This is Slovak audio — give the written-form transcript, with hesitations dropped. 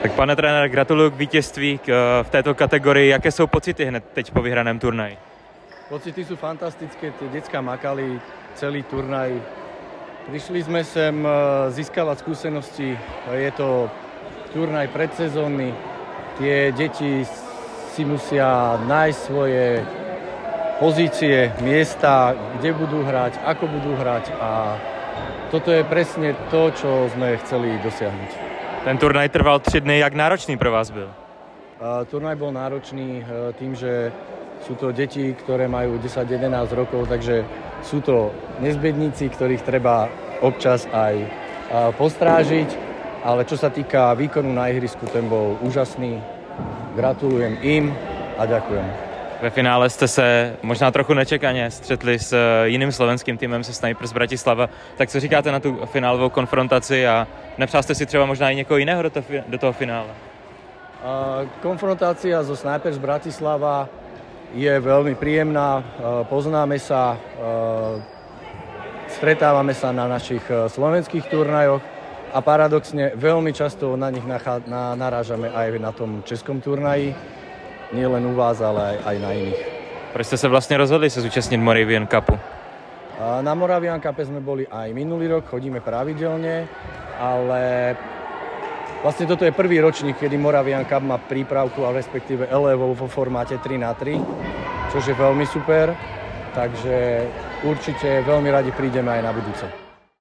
Tak pane trenére, gratuluju k vítězství v této kategorii. Jaké jsou pocity hned teď po vyhraném turnaji? Pocity sú fantastické, tie decká makali celý turnaj. Prišli sme sem získavať skúsenosti, je to turnaj predsezónny, tie deti si musia nájsť svoje pozície, miesta, kde budú hrať, ako budú hrať a toto je presne to, čo sme chceli dosiahnuť. Ten turnaj trval 3 dny, jak náročný pro vás byl? Turnaj bol náročný tým, že sú to deti, ktoré majú 10-11 rokov, takže sú to nezbedníci, ktorých treba občas aj postrážiť, ale čo sa týka výkonu na ihrisku, ten bol úžasný. Gratulujem im a ďakujem. Ve finále jste se možná trochu nečekaně střetli s jiným slovenským týmem, se Snipers Bratislava. Tak co říkáte na tu finálovou konfrontaci a nepřál jste si třeba možná i někoho jiného do toho finále? Konfrontácia so Snipers Bratislava je veľmi príjemná, poznáme sa, stretávame sa na našich slovenských turnajoch a paradoxne veľmi často na nich narážame aj na tom českom turnaji, nie len u vás, ale aj na iných. Proč jste se vlastně rozhodli se zúčastnit Moravian Cupu? Na Moravian Cupe sme boli aj minulý rok, chodíme pravidelne, ale vlastne toto je prvý ročník, kedy Moravian Cup má prípravku, ale respektíve elevov vo formáte 3x3, čo je veľmi super, takže určite veľmi radi prídeme aj na budúce.